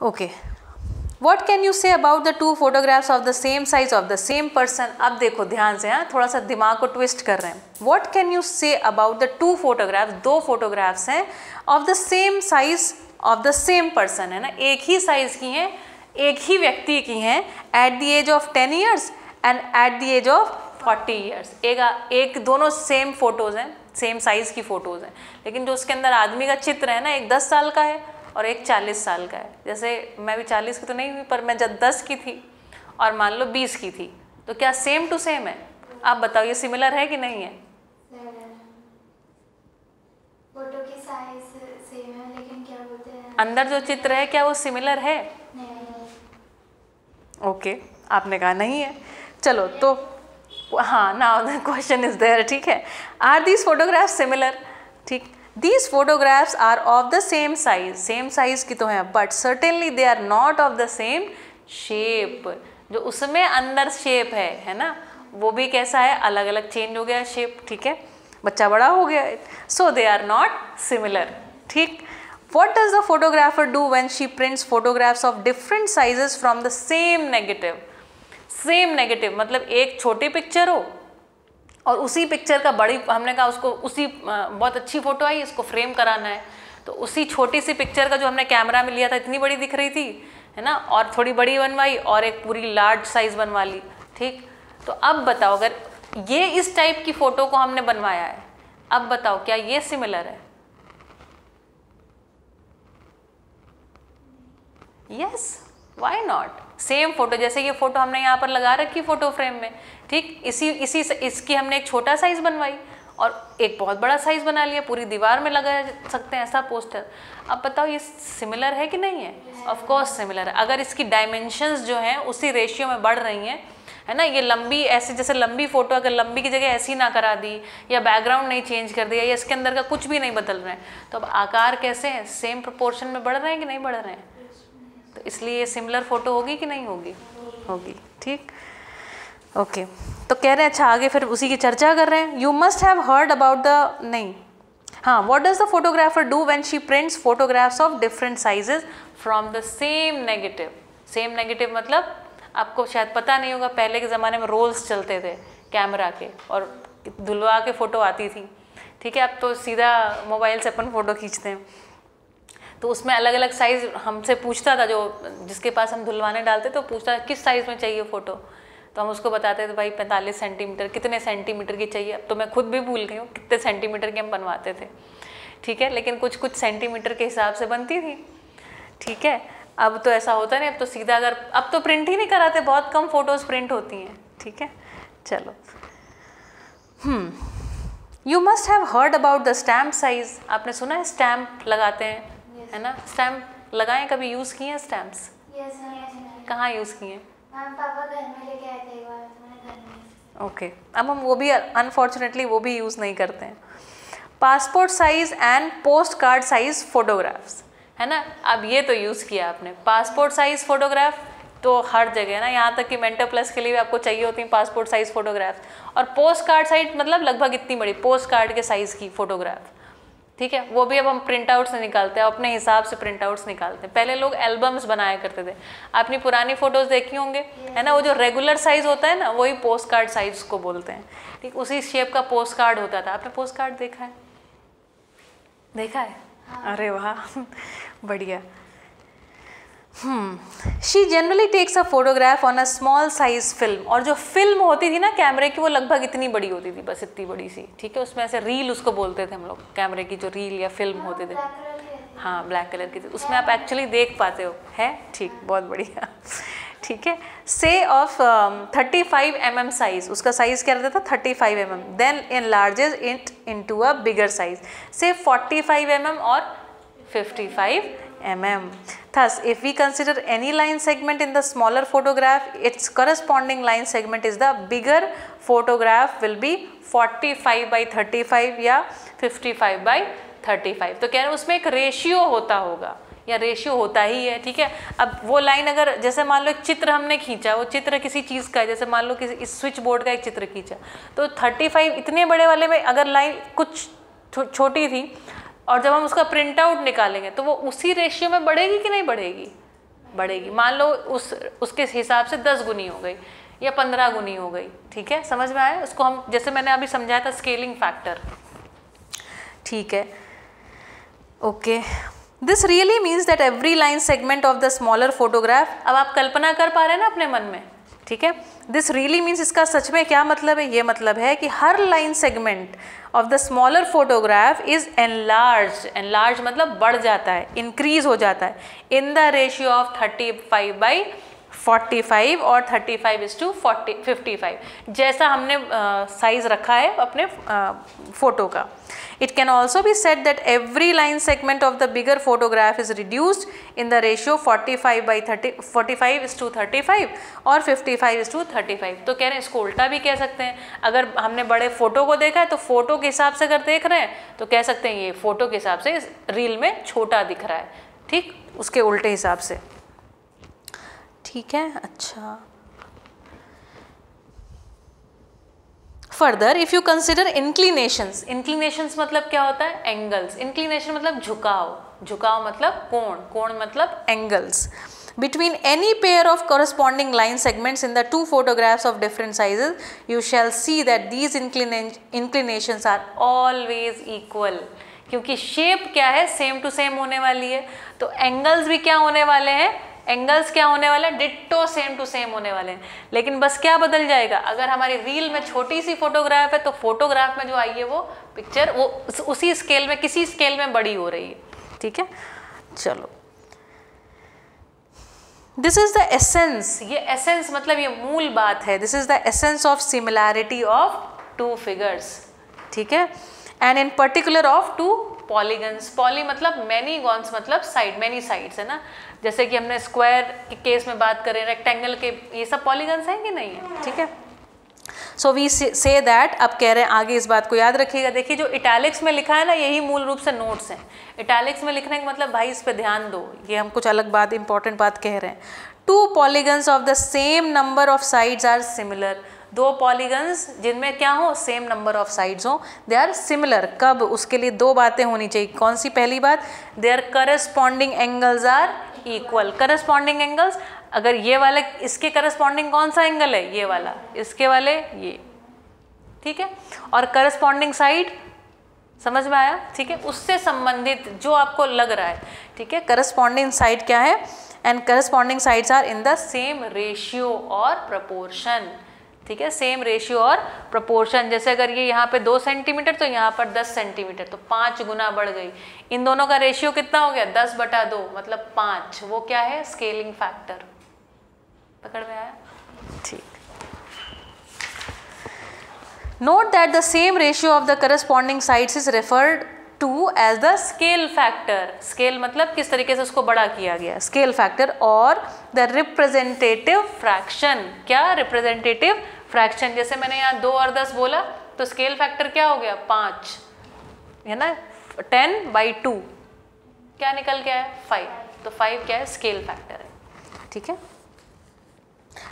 Okay, what can you say about the two photographs of the same size of the same person. अब देखो ध्यान से, हाँ थोड़ा सा दिमाग को ट्विस्ट कर रहे हैं। What can you say about the two photographs, दो फोटोग्राफ्स हैं of the same size of the same person, है ना, एक ही साइज की हैं, एक ही व्यक्ति की हैं, at the age of 10 years and at the age of 40 years. एक दोनों सेम फोटोज़ हैं, सेम साइज़ की फ़ोटोज़ हैं, लेकिन जो उसके अंदर आदमी का चित्र है ना, एक 10 साल का है और एक 40 साल का है। जैसे मैं भी 40 की तो नहीं हुई, पर मैं जब 10 की थी और मान लो 20 की थी, तो क्या सेम टू सेम है? आप बताओ ये सिमिलर है कि नहीं है? फोटो की साइज सेम है, लेकिन क्या बोलते हैं, अंदर जो चित्र है क्या वो सिमिलर है? नहीं। ओके, आपने कहा नहीं है। चलो तो हाँ, now the question is there, ठीक है। Are these photographs similar? ठीक, these photographs are of the same size, same size की तो है, but certainly they are not of the same shape. जो उसमें अंदर शेप है ना, वो भी कैसा है, अलग अलग चेंज हो गया शेप, ठीक है, बच्चा बड़ा हो गया, सो दे आर नॉट सिमिलर। ठीक, what does the photographer do when she prints photographs of different sizes from the same negative? Same negative मतलब एक छोटी पिक्चर हो और उसी पिक्चर का बड़ी, हमने कहा उसको उसी बहुत अच्छी फोटो आई, इसको फ्रेम कराना है, तो उसी छोटी सी पिक्चर का जो हमने कैमरा में लिया था इतनी बड़ी दिख रही थी, है ना, और थोड़ी बड़ी बनवाई और एक पूरी लार्ज साइज बनवा ली। ठीक, तो अब बताओ अगर ये इस टाइप की फ़ोटो को हमने बनवाया है, अब बताओ क्या ये सिमिलर है? Yes, why not? Same photo, जैसे ये फोटो हमने यहाँ पर लगा रखी फोटो फ्रेम में, ठीक, इसकी हमने एक छोटा साइज बनवाई और एक बहुत बड़ा साइज बना लिया, पूरी दीवार में लगा सकते हैं ऐसा पोस्टर। अब बताओ ये सिमिलर है कि नहीं है? ऑफ कोर्स सिमिलर है। अगर इसकी डायमेंशंस जो हैं उसी रेशियो में बढ़ रही हैं, है ना, ये लंबी ऐसे, जैसे लंबी फोटो अगर लंबी की जगह ऐसी ना करा दी या बैकग्राउंड नहीं चेंज कर दिया या इसके अंदर का कुछ भी नहीं बदल रहे हैं, तो अब आकार कैसे हैं, सेम प्रोपोर्शन में बढ़ रहे हैं कि नहीं बढ़ रहे हैं? तो इसलिए ये सिमिलर फोटो होगी कि नहीं होगी? होगी। ठीक, ओके, तो कह रहे हैं, अच्छा आगे फिर उसी की चर्चा कर रहे हैं। You must have heard about the, नहीं, हाँ, what does the photographer do when she prints photographs of different sizes from the same negative? Same negative मतलब आपको शायद पता नहीं होगा, पहले के ज़माने में रोल्स चलते थे कैमरा के और धुलवा के फ़ोटो आती थी, ठीक है, अब तो सीधा मोबाइल से अपन फ़ोटो खींचते हैं, तो उसमें अलग अलग साइज़ हमसे पूछता था, जो जिसके पास हम धुलवाने डालते तो पूछता था किस साइज़ में चाहिए फ़ोटो, तो हम उसको बताते थे भाई 45 सेंटीमीटर, कितने सेंटीमीटर की चाहिए। अब तो मैं खुद भी भूल गई हूँ कितने सेंटीमीटर की हम बनवाते थे, ठीक है, लेकिन कुछ कुछ सेंटीमीटर के हिसाब से बनती थी, ठीक है। अब तो ऐसा होता नहीं, अब तो सीधा, अगर अब तो प्रिंट ही नहीं कराते, बहुत कम फ़ोटोज़ प्रिंट होती हैं, ठीक है। चलो, you must have heard about the stamp size. आपने सुना है स्टैम्प लगाते हैं, है ना, स्टैम्प लगाएं, कभी यूज़ किए हैं स्टैम्प्स? कहाँ यूज़ किए हैं? पापा घर में लेके आए थे एक बार, तो मैंने घर में। ओके, अब हम वो भी अनफॉर्चुनेटली वो भी यूज़ नहीं करते हैं। Passport size and post card size photographs, है ना, अब ये तो यूज़ किया आपने। पासपोर्ट साइज़ फ़ोटोग्राफ तो हर जगह है ना, यहाँ तक कि मेंटर प्लस के लिए भी आपको चाहिए होती है पासपोर्ट साइज़ फ़ोटोग्राफ, और पोस्ट कार्ड साइज मतलब लगभग इतनी बड़ी पोस्ट कार्ड के साइज़ की फ़ोटोग्राफ, ठीक है, वो भी अब हम प्रिंट आउट्स नहीं निकालते हैं, अपने हिसाब से प्रिंट आउट्स निकालते हैं। पहले लोग एल्बम्स बनाया करते थे, आपने पुरानी फ़ोटोज़ देखी होंगे, है ना, वो जो रेगुलर साइज़ होता है ना, वही पोस्ट कार्ड साइज़ को बोलते हैं, ठीक, उसी शेप का पोस्ट कार्ड होता था। आपने पोस्ट कार्ड देखा है? देखा है? अरे वाह, बढ़िया। She generally takes a photograph on a small size film, और जो फिल्म होती थी ना कैमरे की, वो लगभग इतनी बड़ी होती थी, बस इतनी बड़ी सी, ठीक है, उसमें ऐसे रील उसको बोलते थे हम लोग, कैमरे की जो रील या फिल्म होते थे, हाँ ब्लैक कलर की थी, उसमें आप एक्चुअली देख पाते हो, है, ठीक, बहुत बढ़िया, ठीक है। से ऑफ 35 mm साइज, उसका साइज क्या रहता था 35 mm, then enlarges it into a bigger size, say 45 mm और 55 mm. Thus, if we consider any line segment in the smaller photograph, its corresponding line segment is the bigger photograph will be 45 by 35 या 55 by 35। तो कह रहे हैं उसमें एक ratio होता होगा या रेशियो होता ही है, ठीक है। अब वो लाइन अगर, जैसे मान लो एक चित्र हमने खींचा, वो चित्र किसी चीज़ का है, जैसे मान लो किसी इस स्विच बोर्ड का एक चित्र खींचा, तो 35 इतने बड़े वाले में अगर लाइन कुछ छोटी थी और जब हम उसका प्रिंट आउट निकालेंगे तो वो उसी रेशियो में बढ़ेगी कि नहीं बढ़ेगी? बढ़ेगी। मान लो उसके हिसाब से 10 गुनी हो गई या 15 गुनी हो गई, ठीक है, समझ में आया? उसको हम जैसे मैंने अभी समझाया था स्केलिंग फैक्टर, ठीक है, okay. This really means that every line segment of the smaller photograph, अब आप कल्पना कर पा रहे हैं ना अपने मन में, ठीक है। दिस रियली मीन्स, इसका सच में क्या मतलब है? ये मतलब है कि हर line segment of the smaller photograph is enlarge, enlarge मतलब बढ़ जाता है, इंक्रीज हो जाता है इन द रेशियो ऑफ 35/45 और 35:55, जैसा हमने साइज रखा है अपने फोटो का। It can also be said that every line segment of the bigger photograph is reduced in the ratio 45/35 और 55:35। तो कह रहे हैं इसको उल्टा भी कह सकते हैं। अगर हमने बड़े फोटो को देखा है तो फोटो के हिसाब से अगर देख रहे हैं तो कह सकते हैं ये फोटो के हिसाब से रील में छोटा दिख रहा है, ठीक, उसके उल्टे हिसाब से, ठीक है। अच्छा, further if you consider inclinations, inclinations मतलब क्या होता है? एंगल्स। इंक्लिनेशन मतलब झुकाव, झुकाव मतलब कोण, कोण मतलब angles. Between any pair of corresponding line segments in the two photographs of different sizes, you shall see that these inclinations are always equal, क्योंकि शेप क्या है? सेम टू सेम होने वाली है, तो एंगल्स भी क्या होने वाले हैं? एंगल्स क्या होने वाले हैं? डिट्टो सेम टू सेम होने वाले हैं। लेकिन बस क्या बदल जाएगा? अगर हमारी रील में छोटी सी फोटोग्राफ है तो फोटोग्राफ में जो आई है वो पिक्चर वो उसी स्केल में, किसी स्केल में बड़ी हो रही है, ठीक है। चलो, दिस इज द एसेंस, ये एसेंस मतलब ये मूल बात है। This is the essence of similarity of two figures, ठीक है, and in particular of to polygons. Poly मतलब मैनी, गॉन्स मतलब साइड, मैनी साइड्स है ना, जैसे कि हमने स्क्वायर के केस में बात करें, रेक्टेंगल के, ये सब पॉलीगन्स हैं कि नहीं है, ठीक है। सो वी से दैट, अब कह रहे हैं आगे इस बात को याद रखिएगा। देखिए जो इटैलिक्स में लिखा है ना, यही मूल रूप से नोट्स हैं। इटैलिक्स में लिखने का मतलब भाई इस पे ध्यान दो, ये हम कुछ अलग बात, इंपॉर्टेंट बात कह रहे हैं। Two polygons of the same number of sides are similar, दो पॉलीगन्स जिनमें क्या हो? सेम नंबर ऑफ साइड्स हो, दे आर सिमिलर। कब? उसके लिए दो बातें होनी चाहिए। कौन सी? पहली बात, their corresponding angles are equal. Corresponding angles, अगर ये वाले, इसके करस्पॉन्डिंग कौन सा एंगल है? ये वाला, इसके वाले ये, ठीक है। और करस्पॉन्डिंग साइड, समझ में आया, ठीक है, उससे संबंधित जो आपको लग रहा है, ठीक है। करस्पॉन्डिंग साइड क्या है? And corresponding sides are in the same ratio और प्रपोर्शन, ठीक है, सेम रेशियो और प्रपोर्शन। जैसे अगर ये यहाँ पे 2 सेंटीमीटर तो यहाँ पर 10 सेंटीमीटर, तो 5 गुना बढ़ गई। इन दोनों का रेशियो कितना हो गया? 10/2 मतलब 5। वो क्या है? Scaling factor. पकड़ में आया? ठीक। Note that the same ratio of the corresponding sides is referred to as the scale factor. Scale मतलब किस तरीके से उसको बड़ा किया गया, स्केल फैक्टर। और द रिप्रेजेंटेटिव फ्रैक्शन, क्या? Representative fraction. जैसे मैंने यहाँ 2 और 10 बोला तो स्केल फैक्टर क्या हो गया? 5 है ना। 10/2 क्या निकल गया है? 5। तो 5 क्या है? स्केल फैक्टर है, ठीक है।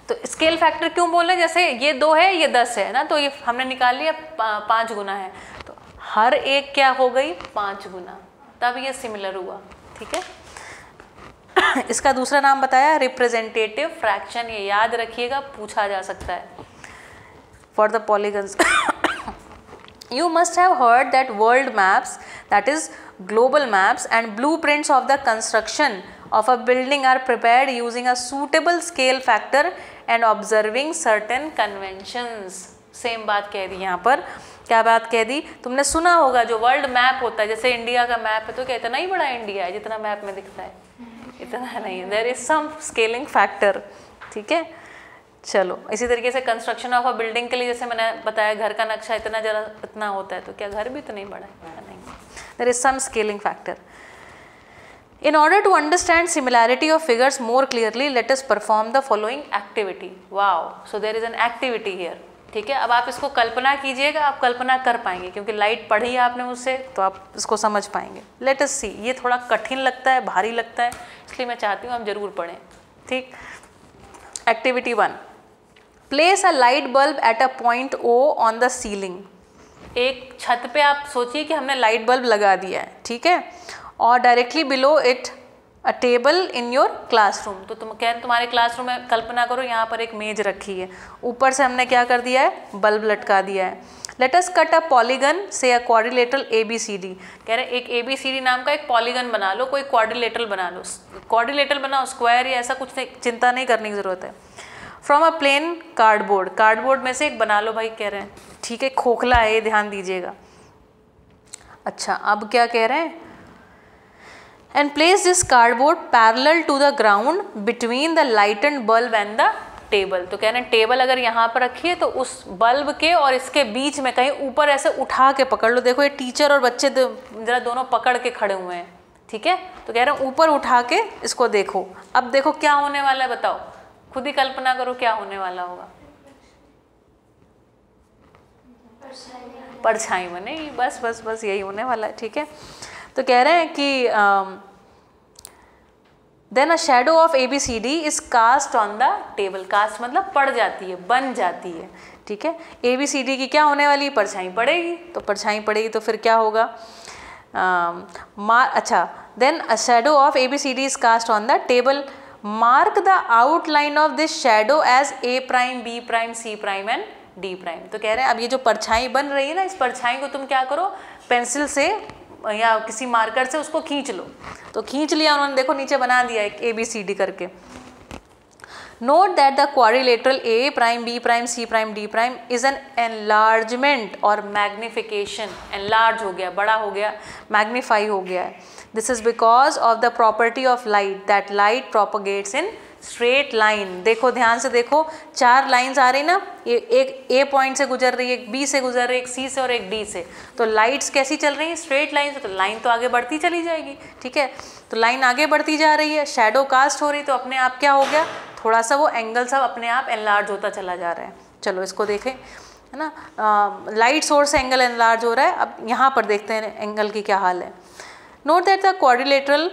तो स्केल फैक्टर क्यों बोल रहे हैं? जैसे ये 2 है, ये 10 है ना, तो ये हमने निकाल लिया 5 गुना है, तो हर एक क्या हो गई? 5 गुना, तब ये सिमिलर हुआ, ठीक है। इसका दूसरा नाम बताया रिप्रेजेंटेटिव फ्रैक्शन। ये याद रखिएगा, पूछा जा सकता है for the polygons. You must have heard that world maps, that is global maps and blueprints of the construction of a building are prepared using a suitable scale factor and observing certain conventions. Same बात कह दी यहाँ पर। क्या बात कह दी? तुमने सुना होगा जो वर्ल्ड मैप होता है, जैसे इंडिया का मैप है तो क्या इतना ही बड़ा इंडिया है जितना मैप में दिखता है? इतना नहीं, there is some scaling factor, ठीक है। चलो, इसी तरीके से कंस्ट्रक्शन ऑफ अ बिल्डिंग के लिए जैसे मैंने बताया घर का नक्शा इतना होता है, तो क्या घर भी तो नहीं बड़ा है? नहीं, there is some scaling factor. In order to understand similarity of figures more clearly, let us perform the following activity. Wow! So there is an activity here. ठीक है, अब आप इसको कल्पना कीजिएगा, आप कल्पना कर पाएंगे क्योंकि लाइट पढ़ी है आपने मुझसे, तो आप इसको समझ पाएंगे। Let us see. ये थोड़ा कठिन लगता है, भारी लगता है, इसलिए मैं चाहती हूँ आप जरूर पढ़ें, ठीक। Activity 1. Place a light bulb at a point O on the ceiling. एक छत पे आप सोचिए कि हमने लाइट बल्ब लगा दिया है, ठीक है, और directly below it a table in your classroom. तो तुम कह रहे तुम्हारे क्लासरूम में कल्पना करो यहाँ पर एक मेज रखी है, ऊपर से हमने क्या कर दिया है, बल्ब लटका दिया है। Let us cut a polygon से अ क्वाड्रिलेटरल ABCD। कह रहे एक ABCD नाम का एक पॉलीगन बना लो, कोई क्वाड्रिलेटरल बना लो, क्वाड्रिलेटरल बनाओ, स्क्वायर या ऐसा कुछ नहीं, चिंता नहीं करने की ज़रूरत है। From a plain cardboard, cardboard में से एक बना लो भाई, कह रहे हैं, ठीक है, खोखला है ये, ध्यान दीजिएगा। अच्छा अब क्या कह रहे हैं, and place this cardboard parallel to the ground between the lighted bulb and the table. तो कह रहे हैं टेबल अगर यहाँ पर रखी है तो उस बल्ब के और इसके बीच में कहीं ऊपर ऐसे उठा के पकड़ लो। देखो ये टीचर और बच्चे जरा दोनों पकड़ के खड़े हुए हैं, ठीक है। तो कह रहे हैं ऊपर उठा के इसको देखो। अब देखो क्या होने वाला है, बताओ, खुद ही कल्पना करो क्या होने वाला होगा। परछाई बनेगी, बस बस बस यही होने वाला है, ठीक है। तो कह रहे हैं कि then a shadow of ABCD is cast on the table. Cast मतलब पड़ जाती है, बन जाती है, ठीक है। ABCD की क्या होने वाली, परछाई पड़ेगी। तो परछाई पड़ेगी तो फिर क्या होगा, अच्छा, then a shadow of ABCD is cast on the table, mark the outline of this shadow as A prime B prime C prime and D prime. तो कह रहे हैं अब ये जो परछाई बन रही है ना, इस परछाई को तुम क्या करो, पेंसिल से या किसी मार्कर से उसको खींच लो। तो खींच लिया उन्होंने, देखो नीचे बना दिया एक ABCD करके। Note that the quadrilateral A prime B prime C prime D prime is an enlargement और मैग्निफिकेशन। एनलार्ज हो गया, बड़ा हो गया, मैग्नीफाई हो गया है। This is because of the property of light that light propagates in straight line. देखो ध्यान से देखो, 4 लाइंस आ रही ना, एक A पॉइंट से गुजर रही है, एक B से गुजर रही है, एक C से और एक D से। तो लाइट्स कैसी चल रही हैं, स्ट्रेट लाइन से। तो लाइन तो आगे बढ़ती चली जाएगी, ठीक है। तो लाइन आगे बढ़ती जा रही है, शैडो कास्ट हो रही, तो अपने आप क्या हो गया, थोड़ा सा वो एंगल सब अपने आप एनलार्ज होता चला जा रहा है। चलो इसको देखें, है ना, लाइट सोर्स एंगल एनलार्ज हो रहा है। अब यहाँ पर देखते हैं एंगल की क्या हाल है। नोट दैट द क्वाड्रिलेटरल,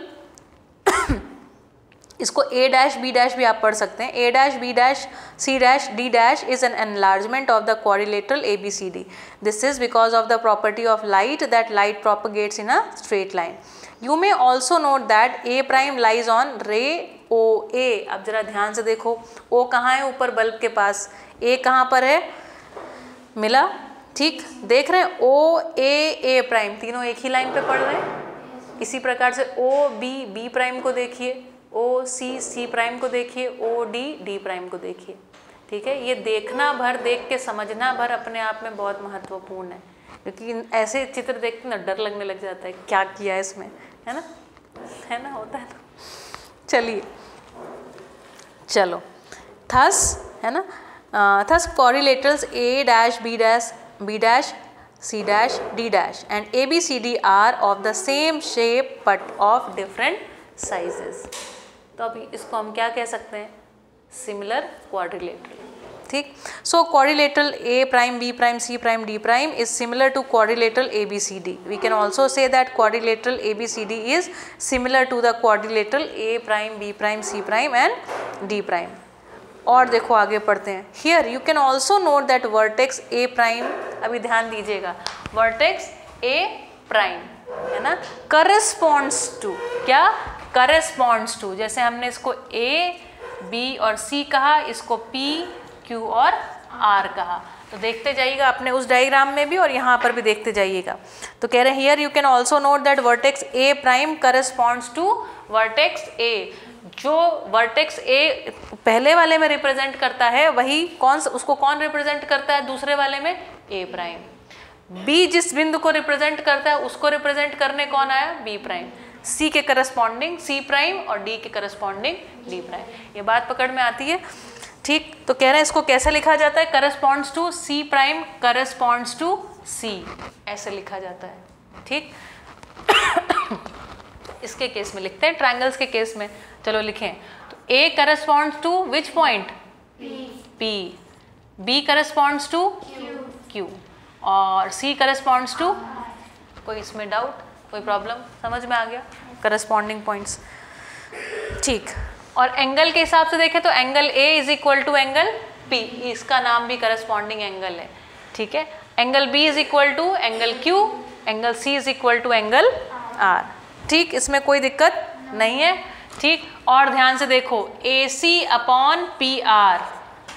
इसको A डैश B डैश भी आप पढ़ सकते हैं, A dash B dash C dash D dash is an enlargement of the quadrilateral ABCD। This is because of the property of light that light propagates in a straight line. You may also note that A prime lies on रे OA। अब जरा ध्यान से देखो, O कहाँ है, ऊपर bulb के पास, A कहाँ पर है, मिला, ठीक, देख रहे हैं, OA A प्राइम, तीनों एक ही लाइन पे पढ़ रहे हैं। इसी प्रकार से OB B प्राइम को देखिए, OC C प्राइम को देखिए, OD D प्राइम को देखिए, ठीक है। ये देखना भर, देख के समझना भर अपने आप में बहुत महत्वपूर्ण है, क्योंकि ऐसे चित्र देखते ना डर लगने लग जाता है, क्या किया इसमें, है ना, होता है ना। चलिए चलो, थस, है ना, thus quadrilaterals A dash B dash C dash D dash and ABCD are of the same shape but of different sizes. तो अभी इसको हम क्या कह सकते हैं, सिमिलर क्वाड्रिलेटरल, ठीक। So quadrilateral A prime B prime C prime D prime is similar to quadrilateral ABCD। We can also say that quadrilateral ABCD is similar to the quadrilateral A prime B prime C prime and D prime. और देखो आगे पढ़ते हैं, here you can also note that vertex A prime, अभी ध्यान दीजिएगा, vertex A prime, है ना, करस्पॉन्ड्स टू, क्या, करस्पॉन्ड्स टू, जैसे हमने इसको A B और C कहा, इसको P Q और R कहा। तो देखते जाइएगा अपने उस डायग्राम में भी और यहाँ पर भी देखते जाइएगा। तो कह रहे हैं here you can also note that vertex A prime corresponds to vertex A। जो वर्टेक्स A पहले वाले में रिप्रेजेंट करता है वही उसको कौन रिप्रेजेंट करता है दूसरे वाले में, A प्राइम। B जिस बिंदु को रिप्रेजेंट करता है उसको रिप्रेजेंट करने कौन आया, B प्राइम। C के करस्पॉन्डिंग C प्राइम और D के करस्पॉन्डिंग D प्राइम। ये बात पकड़ में आती है, ठीक। तो कह रहे हैं इसको कैसे लिखा जाता है, corresponds to C prime corresponds to C, ऐसे लिखा जाता है, ठीक। इसके केस में लिखते हैं, ट्रायंगल्स के केस में, चलो लिखें। तो A corresponds to which point, P, B corresponds to Q और C करस्पॉन्ड्स टू, कोई इसमें डाउट, कोई प्रॉब्लम, समझ में आ गया, करस्पॉन्डिंग पॉइंट्स, ठीक। और एंगल के हिसाब से देखें तो angle A is equal to angle P, इसका नाम भी करस्पॉन्डिंग एंगल है, ठीक है। Angle B is equal to angle Q, angle C is equal to angle R, ठीक। इसमें कोई दिक्कत नहीं है, ठीक, और ध्यान से देखो AC अपॉन PR,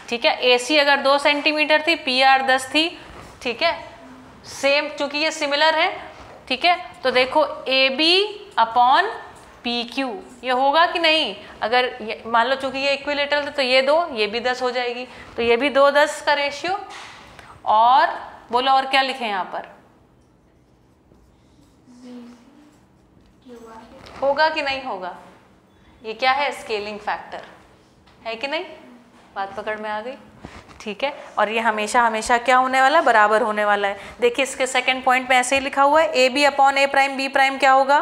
ठीक है, AC अगर 2 सेंटीमीटर थी, PR 10 थी, ठीक है, सेम, चूंकि ये सिमिलर है, ठीक है, तो देखो AB अपॉन PQ ये होगा कि नहीं? अगर मान लो चूंकि ये इक्विलेटरल है तो ये 2, ये भी 10 हो जाएगी, तो ये भी 2 10 का रेशियो। और बोलो और क्या लिखे यहाँ पर, होगा कि नहीं होगा? ये क्या है? स्केलिंग फैक्टर है कि नहीं? बात पकड़ में आ गई, ठीक है। और ये हमेशा हमेशा क्या होने वाला है? बराबर होने वाला है। देखिए इसके सेकंड पॉइंट में ऐसे ही लिखा हुआ है, A B upon A prime B prime क्या होगा?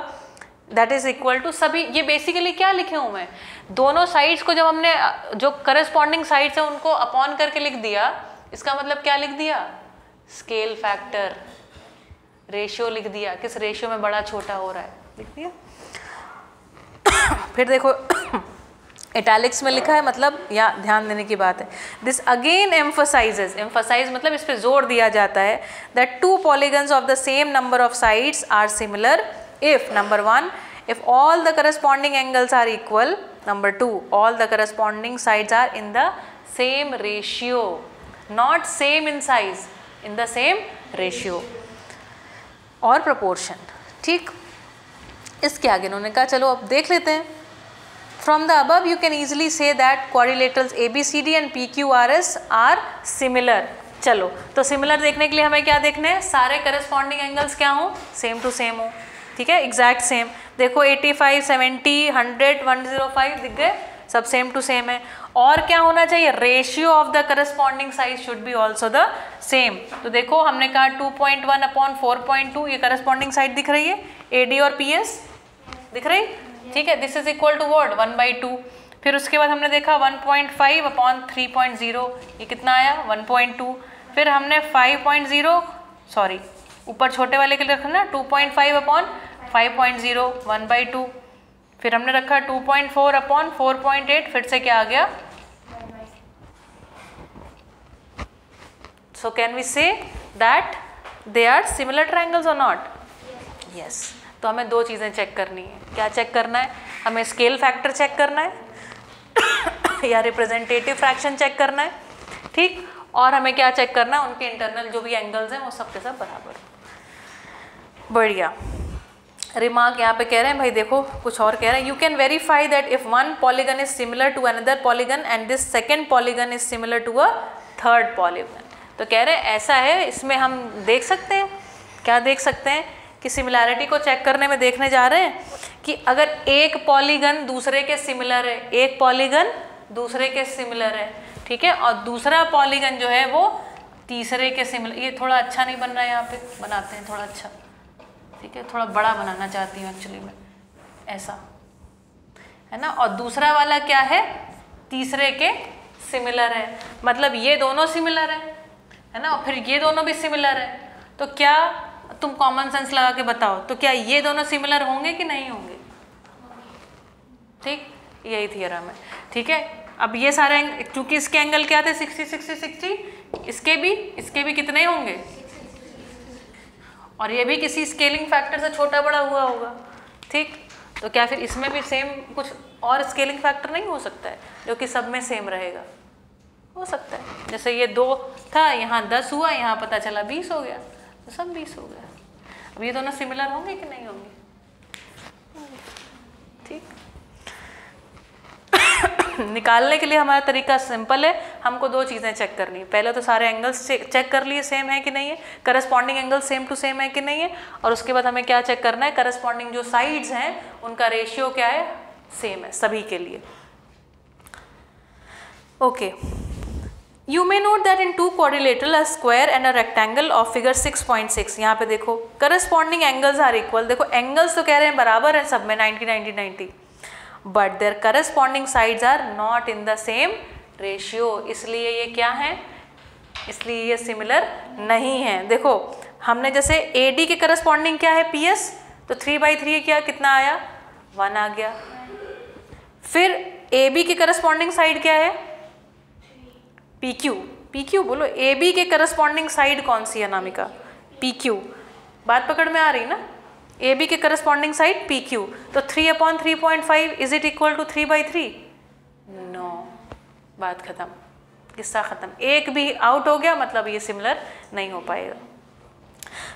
दैट इज इक्वल टू सभी, ये बेसिकली क्या लिखे हूँ मैं, दोनों साइड्स को जब हमने जो करस्पॉन्डिंग साइड्स है उनको अपॉन करके लिख दिया, इसका मतलब क्या लिख दिया? स्केल फैक्टर, रेशियो लिख दिया, किस रेशियो में बड़ा छोटा हो रहा है लिख दिया। फिर देखो इटैलिक्स में लिखा है, मतलब यहाँ ध्यान देने की बात है, दिस अगेन एम्फसाइजेस, एम्फसाइज मतलब इस पे जोर दिया जाता है, that 2 polygons of the same number of sides are similar if number 1 if all the corresponding angles are equal, number 2 all the corresponding sides are in the same ratio, not same in size, in the same ratio और proportion, ठीक। इसके आगे उन्होंने कहा चलो अब देख लेते हैं, from the above you can easily say that quadrilaterals ABCD and PQRS are similar। चलो तो सिमिलर देखने के लिए हमें क्या देखना है? सारे करस्पॉन्डिंग एंगल्स क्या हो? सेम टू सेम हो, ठीक है, एग्जैक्ट सेम। देखो 85 70 100 105 दिख गए, सब सेम टू सेम है। और क्या होना चाहिए? Ratio of the corresponding side should be also the same. तो देखो हमने कहा 2.1 अपॉन 4.2, ये करस्पॉन्डिंग साइड दिख रही है, AD और PS दिख रही, ठीक है, this is equal to what? 1/2। फिर उसके बाद हमने देखा 1.5 अपॉन 3.0, ये कितना आया? 1.2। फिर हमने 5.0, सॉरी ऊपर छोटे वाले के लिए रखना 2.5 अपॉन 5.0, 1/2। फिर हमने रखा 2.4 अपॉन 4.8, फिर से क्या आ गया? So can we say that they are similar triangles और नॉट? यस। तो हमें 2 चीज़ें चेक करनी है। क्या चेक करना है? हमें स्केल फैक्टर चेक करना है या रिप्रेजेंटेटिव फ्रैक्शन चेक करना है, ठीक। और हमें क्या चेक करना है? उनके इंटरनल जो भी एंगल्स हैं वो सब के सब बराबर। बढ़िया। रिमार्क यहाँ पे कह रहे हैं, भाई देखो कुछ और कह रहे हैं, you can verify that if one polygon is similar to another polygon and this second polygon is similar to a third polygon. तो कह रहे हैं ऐसा है, इसमें हम देख सकते हैं, क्या देख सकते हैं कि सिमिलैरिटी को चेक करने में देखने जा रहे हैं कि अगर एक पॉलीगन दूसरे के सिमिलर है, एक पॉलीगन दूसरे के सिमिलर है, ठीक है, और दूसरा पॉलीगन जो है वो तीसरे के सिमिलर, ये थोड़ा अच्छा नहीं बन रहा है, यहाँ पे बनाते हैं थोड़ा अच्छा, ठीक है, थोड़ा बड़ा बनाना चाहती हूँ एक्चुअली मैं, ऐसा है ना। और दूसरा वाला क्या है? तीसरे के सिमिलर है, मतलब ये दोनों सिमिलर है ना, और फिर ये दोनों भी सिमिलर है। तो क्या तुम कॉमन सेंस लगा के बताओ, तो क्या ये दोनों सिमिलर होंगे कि नहीं होंगे? ठीक, यही थ्योरम है, ठीक है। अब ये सारे क्योंकि इसके एंगल क्या थे? 60 60 60, इसके भी कितने होंगे? और ये भी किसी स्केलिंग फैक्टर से छोटा बड़ा हुआ होगा, ठीक। तो क्या फिर इसमें भी सेम कुछ और स्केलिंग फैक्टर नहीं हो सकता है जो कि सब में सेम रहेगा? हो सकता है। जैसे ये 2 था, यहाँ 10 हुआ, यहाँ पता चला 20 हो गया, तो सब 20 हो गया। अब ये दोनों सिमिलर होंगे कि नहीं होंगे? ठीक। निकालने के लिए हमारा तरीका सिंपल है, हमको 2 चीज़ें चेक करनी है। पहले तो सारे एंगल्स चेक कर लिए सेम है कि नहीं है, corresponding angle same to same है कि नहीं है, और उसके बाद हमें क्या चेक करना है? करस्पॉन्डिंग जो साइड्स हैं उनका रेशियो क्या है? सेम है सभी के लिए। Okay, you may note that in 2 quadrilateral a square and a rectangle of figure 6.6, यहाँ पे देखो करस्पॉन्डिंग एंगल्स आर इक्वल। देखो एंगल्स तो कह रहे हैं बराबर है सब में 90 90 90, but their corresponding sides are not in the same ratio, इसलिए ये क्या है? इसलिए ये सिमिलर नहीं है। देखो हमने जैसे AD के करस्पॉन्डिंग क्या है? PS, तो 3/3 क्या कितना आया? 1 आ गया। फिर AB के करस्पॉन्डिंग साइड क्या है? PQ बोलो, AB के करस्पॉन्डिंग साइड कौन सी है अनामिका? PQ। बात पकड़ में आ रही ना? ए बी के करस्पॉन्डिंग साइड पी क्यू, तो 3/3.5 is it equal to 3/3? No, बात खत्म, किस्सा खत्म, एक भी आउट हो गया मतलब ये सिमिलर नहीं हो पाएगा।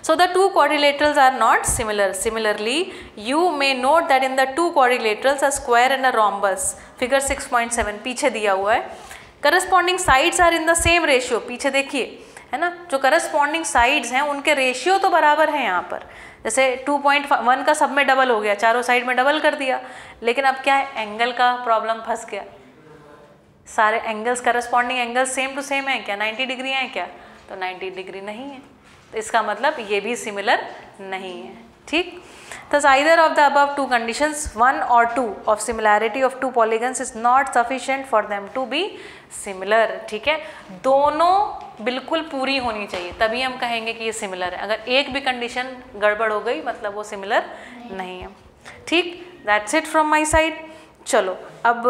So the two quadrilaterals are not similar. Similarly, you may note that in the two quadrilaterals a square and a rhombus, figure 6.7 पीछे दिया हुआ है, corresponding sides are in the same ratio, पीछे देखिए है ना, जो corresponding sides हैं उनके रेशियो तो बराबर हैं यहाँ पर, जैसे 2.1 का सब में डबल हो गया, चारों साइड में डबल कर दिया, लेकिन अब क्या है, एंगल का प्रॉब्लम फंस गया, सारे angles corresponding angles same to same है क्या, 90 डिग्री हैं क्या, तो 90 डिग्री नहीं है, तो इसका मतलब ये भी सिमिलर नहीं है। ठीक, thus either of the above two conditions, 1 or 2 of similarity of two polygons is not sufficient for them to be similar। ठीक है, दोनों बिल्कुल पूरी होनी चाहिए तभी हम कहेंगे कि ये सिमिलर है, अगर एक भी कंडीशन गड़बड़ हो गई मतलब वो सिमिलर नहीं है। ठीक, that's it from my side. चलो अब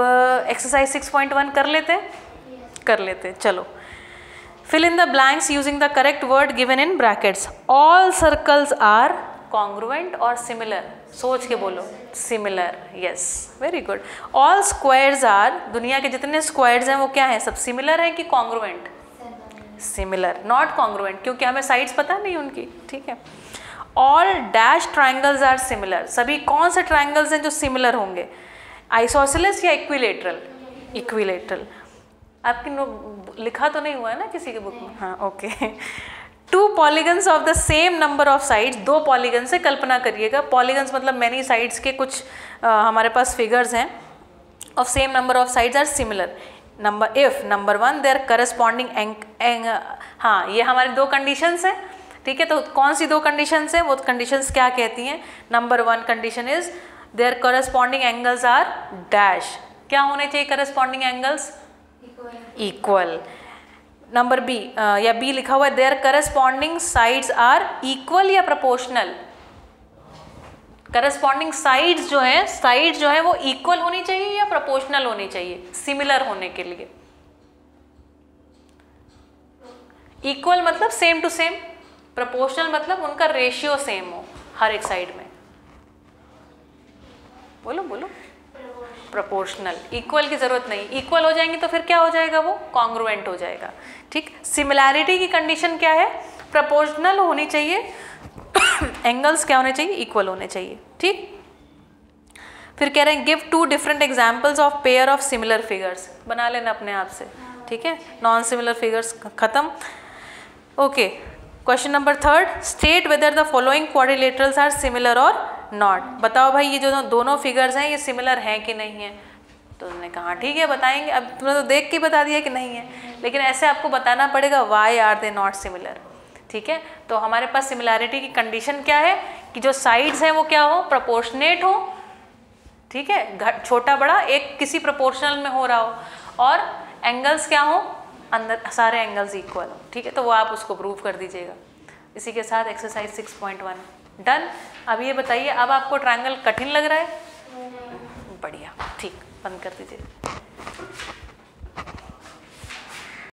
एक्सरसाइज 6.1 कर लेते हैं, चलो। Fill in the blanks using the correct word given in brackets. All circles are congruent or similar? सोच के बोलो, similar, yes, very good. All squares are, दुनिया के जितने squares हैं वो क्या हैं, सब similar हैं कि congruent? Similar, not congruent, क्योंकि हमें sides पता नहीं उनकी। ठीक है, all dash triangles are similar. सभी कौन से triangles हैं जो similar होंगे, isosceles या equilateral? Equilateral। आपकी लिखा तो नहीं हुआ है ना किसी के बुक में? हाँ, okay. 2 polygons of the same number of sides, 2 polygon से कल्पना करिएगा, पॉलीगन्स मतलब मैनी साइड्स के कुछ हमारे पास फिगर्स हैं, of same number of sides are similar, number if number 1 their corresponding हाँ, ये हमारी 2 कंडीशंस हैं। ठीक है, तो कौन सी 2 कंडीशंस हैं, वो कंडीशंस क्या कहती हैं? Number 1 condition is their corresponding angles are dash, क्या होने चाहिए corresponding angles? Equal. Number B या बी लिखा हुआ है, their corresponding sides are equal या प्रोपोर्शनल? करस्पॉन्डिंग साइड्स जो है वो इक्वल होनी चाहिए या प्रोपोर्शनल होनी चाहिए सिमिलर होने के लिए? इक्वल मतलब सेम टू सेम, प्रोपोर्शनल मतलब उनका रेशियो सेम हो हर एक साइड में। बोलो प्रोपोर्शनल, इक्वल की जरूरत नहीं, इक्वल हो जाएंगे तो फिर क्या हो जाएगा, वो कॉन्ग्रुएंट हो जाएगा। ठीक, सिमिलैरिटी की कंडीशन क्या है, प्रोपोर्शनल होनी चाहिए, एंगल्स क्या होने चाहिए, इक्वल होने चाहिए। ठीक, फिर कह रहे हैं give 2 different examples of pair of similar figures, बना लेना अपने आप से। ठीक है, नॉन सिमिलर फिगर्स खत्म। Okay, question number 3, state whether the following quadrilaterals are similar और नॉट। बताओ भाई ये जो दोनों फिगर्स हैं ये सिमिलर हैं कि नहीं है? तो उन्होंने कहा ठीक है बताएंगे, अब तुमने तो देख के बता दिया कि नहीं है, लेकिन ऐसे आपको बताना पड़ेगा why are they not similar. ठीक है, तो हमारे पास सिमिलैरिटी की कंडीशन क्या है कि जो साइड्स हैं वो क्या हो, प्रोपोर्शनेट हो। ठीक है, छोटा बड़ा एक किसी प्रोपोर्शनल में हो रहा हो, और एंगल्स क्या हो, अंदर सारे एंगल्स इक्वल हो। ठीक है, तो वो आप उसको प्रूव कर दीजिएगा। इसी के साथ एक्सरसाइज 6.1 डन। अब ये बताइए, अब आपको ट्रायंगल कठिन लग रहा है? बढ़िया, ठीक, बंद कर दीजिए।